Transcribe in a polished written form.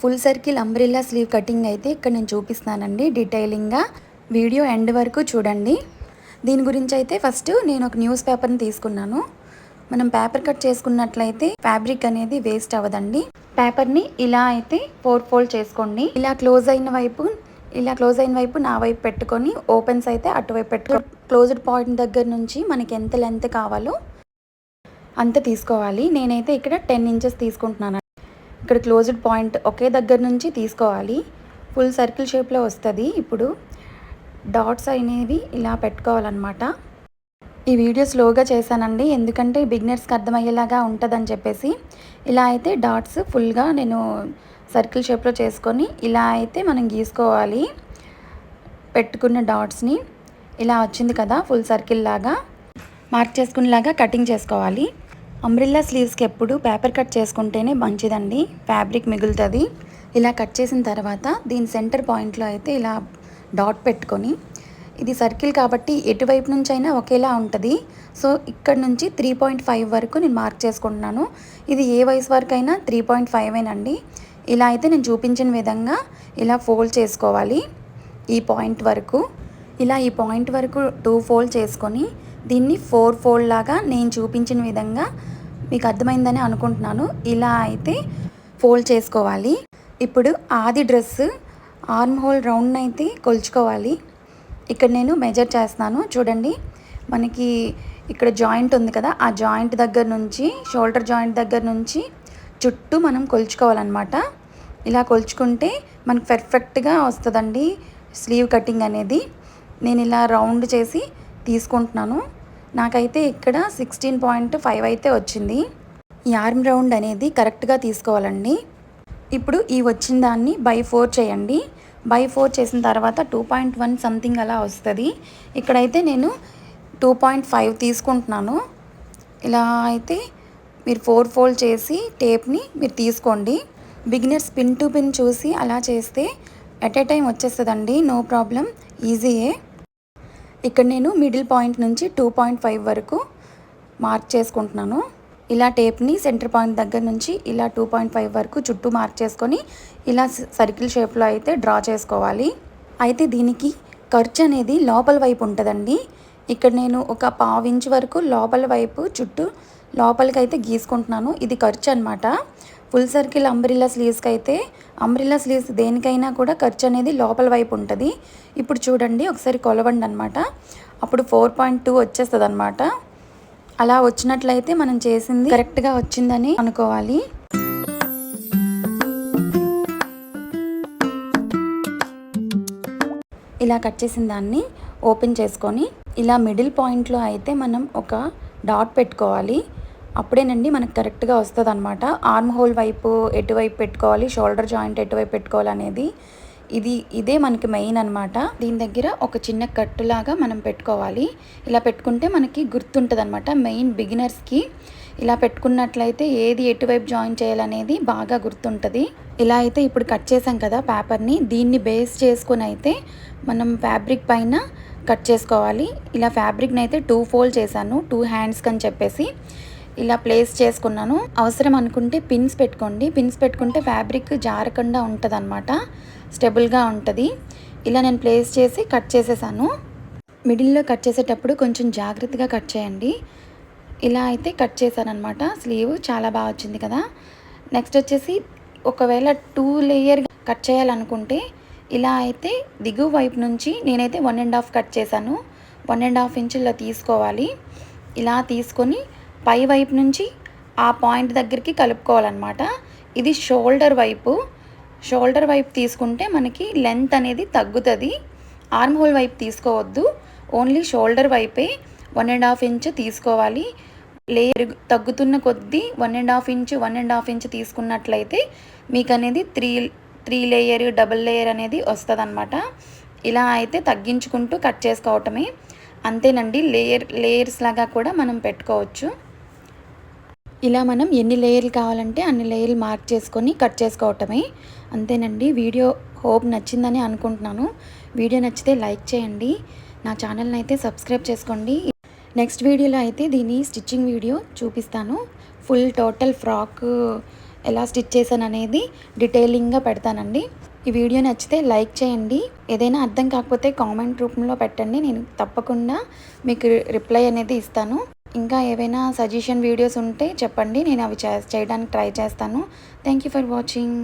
Full circle umbrella slew cutting అయితే ఇక్కడ నేను చూపిస్తానండి డీటెయిలింగ్గా. వీడియో ఎండ్ వరకు చూడండి. దీని గురించి అయితే ఫస్ట్ నేను ఒక న్యూస్ పేపర్ని తీసుకున్నాను. మనం పేపర్ కట్ చేసుకున్నట్లయితే ఫ్యాబ్రిక్ అనేది వేస్ట్ అవ్వదండి. పేపర్ని ఇలా అయితే 4 ఫోల్డ్ చేసుకోండి. ఇలా క్లోజ్ అయిన వైపు నా వైపు పెట్టుకొని ఓపెన్స్ అయితే అటువైపు పెట్టుకో. క్లోజ్డ్ పాయింట్ దగ్గర నుంచి మనకి ఎంత లెంత్ కావాలో అంత తీసుకోవాలి. నేనైతే ఇక్కడ 10 ఇంచెస్ తీసుకుంటున్నాను. ఇక్కడ క్లోజ్డ్ పాయింట్ ఒకే దగ్గర నుంచి తీసుకోవాలి. ఫుల్ సర్కిల్ షేప్లో వస్తుంది. ఇప్పుడు డాట్స్ అనేవి ఇలా పెట్టుకోవాలన్నమాట. ఈ వీడియో స్లోగా చేశానండి, ఎందుకంటే బిగినర్స్కి అర్థమయ్యేలాగా ఉంటుందని చెప్పేసి. ఇలా అయితే డాట్స్ ఫుల్గా నేను సర్కిల్ షేప్లో చేసుకొని ఇలా అయితే మనం గీసుకోవాలి. పెట్టుకున్న డాట్స్ని ఇలా వచ్చింది కదా, ఫుల్ సర్కిల్ లాగా మార్క్ చేసుకునేలాగా కటింగ్ చేసుకోవాలి. అంబ్రెల్లా స్లీవ్స్కి ఎప్పుడు పేపర్ కట్ చేసుకుంటేనే మంచిదండి, ఫ్యాబ్రిక్ మిగులుతుంది. ఇలా కట్ చేసిన తర్వాత దీని సెంటర్ పాయింట్లో అయితే ఇలా డాట్ పెట్టుకొని, ఇది సర్కిల్ కాబట్టి ఎటువైపు నుంచి అయినా ఒకేలా ఉంటుంది. సో ఇక్కడ నుంచి 3.5 వరకు నేను మార్క్ చేసుకుంటున్నాను. ఇది ఏ వయసు వరకు అయినా 3.5 ఇలా అయితే నేను చూపించిన విధంగా ఇలా ఫోల్డ్ చేసుకోవాలి. ఈ పాయింట్ వరకు ఈ పాయింట్ వరకు 2 ఫోల్డ్ చేసుకొని దీన్ని 4 ఫోల్డ్ లాగా నేను చూపించిన విధంగా, మీకు అర్థమైందని అనుకుంటున్నాను, ఇలా అయితే ఫోల్డ్ చేసుకోవాలి. ఇప్పుడు ఆది డ్రెస్ ఆర్మ్ హోల్ రౌండ్ అయితే కొలుచుకోవాలి. ఇక్కడ నేను మెజర్ చేస్తున్నాను చూడండి. మనకి ఇక్కడ జాయింట్ ఉంది కదా, ఆ జాయింట్ దగ్గర నుంచి, షోల్డర్ జాయింట్ దగ్గర నుంచి చుట్టూ మనం కొలుచుకోవాలన్నమాట. ఇలా కొలుచుకుంటే మనకు పర్ఫెక్ట్గా వస్తుందండి స్లీవ్ కటింగ్ అనేది. నేను ఇలా రౌండ్ చేసి తీసుకుంటున్నాను. నాకైతే ఇక్కడ 16.5 అయితే వచ్చింది. ఈ ఆర్మ్ రౌండ్ అనేది కరెక్ట్గా తీసుకోవాలండి. ఇప్పుడు ఈ వచ్చిన దాన్ని బై 4 చేయండి. బై 4 చేసిన తర్వాత 2.1 సంథింగ్ అలా వస్తుంది. ఇక్కడైతే నేను 2.5 తీసుకుంటున్నాను. ఇలా అయితే మీరు 4 ఫోల్డ్ చేసి టేప్ని మీరు తీసుకోండి. బిగినర్స్ పిన్ టు పిన్ చూసి అలా చేస్తే ఎట్ ఏ టైం వచ్చేస్తుందండి, నో ప్రాబ్లం, ఈజీయే. ఇక్కడ నేను మిడిల్ పాయింట్ నుంచి 2.5 వరకు మార్క్ చేసుకుంటున్నాను. ఇలా టేప్ని సెంటర్ పాయింట్ దగ్గర నుంచి ఇలా 2.5 వరకు చుట్టూ మార్క్ చేసుకొని ఇలా సర్కిల్ షేప్లో అయితే డ్రా చేసుకోవాలి. అయితే దీనికి ఖర్చు అనేది లోపల వైపు ఉంటుందండి. ఇక్కడ నేను ఒక 1/2 ఇంచ్ వరకు లోపల వైపు చుట్టూ లోపలికి అయితే గీసుకుంటున్నాను. ఇది ఖర్చు అనమాట. ఫుల్ సర్కిల్ అంబ్రెల్లా స్లీవ్స్కి అయితే, అంబ్రెల్లా స్లీవ్స్ దేనికైనా కూడా ఖర్చు అనేది లోపల వైపు ఉంటుంది. ఇప్పుడు చూడండి, ఒకసారి కొలవండి అనమాట. అప్పుడు 4.2 వచ్చేస్తుంది అనమాట. అలా వచ్చినట్లయితే మనం చేసింది కరెక్ట్గా వచ్చిందని అనుకోవాలి. ఇలా కట్ చేసిన దాన్ని ఓపెన్ చేసుకొని ఇలా మిడిల్ పాయింట్లో అయితే మనం ఒక డాట్ పెట్టుకోవాలి. అప్పుడేనండి మనకు కరెక్ట్గా వస్తుంది అనమాట. ఆర్మ్ హోల్ వైపు ఎటువైపు పెట్టుకోవాలి, షోల్డర్ జాయింట్ ఎటువైపు పెట్టుకోవాలి అనేది ఇదే మనకి మెయిన్ అనమాట. దీని దగ్గర ఒక చిన్న కట్టులాగా మనం పెట్టుకోవాలి. ఇలా పెట్టుకుంటే మనకి గుర్తుంటుంది అనమాట. మెయిన్ బిగినర్స్కి ఇలా పెట్టుకున్నట్లయితే ఏది ఎటువైపు జాయిన్ చేయాలనేది బాగా గుర్తుంటుంది. ఇలా అయితే ఇప్పుడు కట్ చేసాం కదా పేపర్ని, దీన్ని బేస్ చేసుకుని అయితే మనం ఫ్యాబ్రిక్ పైన కట్ చేసుకోవాలి. ఇలా ఫ్యాబ్రిక్ని అయితే 2 ఫోల్డ్ చేశాను, 2 హ్యాండ్స్కి అని చెప్పేసి ఇలా ప్లేస్ చేసుకున్నాను. అవసరం అనుకుంటే పిన్స్ పెట్టుకోండి. పిన్స్ పెట్టుకుంటే ఫ్యాబ్రిక్ జారకుండా ఉంటుంది అనమాట, స్టెబుల్గా ఉంటుంది. ఇలా నేను ప్లేస్ చేసి కట్ చేసేసాను. మిడిల్లో కట్ చేసేటప్పుడు కొంచెం జాగ్రత్తగా కట్ చేయండి. ఇలా అయితే కట్ చేశాను అనమాట. స్లీవ్ చాలా బాగా వచ్చింది కదా. నెక్స్ట్ వచ్చేసి ఒకవేళ 2 లేయర్ కట్ చేయాలనుకుంటే ఇలా అయితే దిగువ వైపు నుంచి నేనైతే 1.5 కట్ చేశాను. 1.5 ఇంచుల్లో తీసుకోవాలి. ఇలా తీసుకొని పై వైపు నుంచి ఆ పాయింట్ దగ్గరికి కలుపుకోవాలన్నమాట. ఇది షోల్డర్ వైపు తీసుకుంటే మనకి లెంత్ అనేది తగ్గుతుంది. ఆర్మ్ హోల్ వైపు తీసుకోవద్దు, ఓన్లీ షోల్డర్ వైపే 1.5 ఇంచ్ తీసుకోవాలి. లేయర్ తగ్గుతున్న కొద్దీ 1.5 ఇంచ్ తీసుకున్నట్లయితే మీకు అనేది 3 లేయర్, డబుల్ లేయర్ అనేది వస్తుంది అనమాట. ఇలా అయితే తగ్గించుకుంటూ కట్ చేసుకోవటమే, అంతేనండి. లేయర్స్ లాగా కూడా మనం పెట్టుకోవచ్చు. ఇలా మనం ఎన్ని లేయర్లు కావాలంటే అన్ని లేయర్లు మార్క్ చేసుకొని కట్ చేసుకోవటమే, అంతేనండి. వీడియో హోప్ నచ్చిందని అనుకుంటున్నాను. వీడియో నచ్చితే లైక్ చేయండి, నా ఛానల్ని అయితే సబ్స్క్రైబ్ చేసుకోండి. నెక్స్ట్ వీడియోలో అయితే దీని స్టిచ్చింగ్ వీడియో చూపిస్తాను. ఫుల్ టోటల్ ఫ్రాక్ ఎలా స్టిచ్ చేశాను అనేది డీటెయిలింగ్గా పెడతానండి. ఈ వీడియో నచ్చితే లైక్ చేయండి. ఏదైనా అర్థం కాకపోతే కామెంట్ రూపంలో పెట్టండి, నేను తప్పకుండా మీకు రిప్లై అనేది ఇస్తాను. ఇంకా ఏవైనా సజెషన్ వీడియోస్ ఉంటే చెప్పండి, నేను అవి చేయడానికి ట్రై చేస్తాను. Thank you for watching.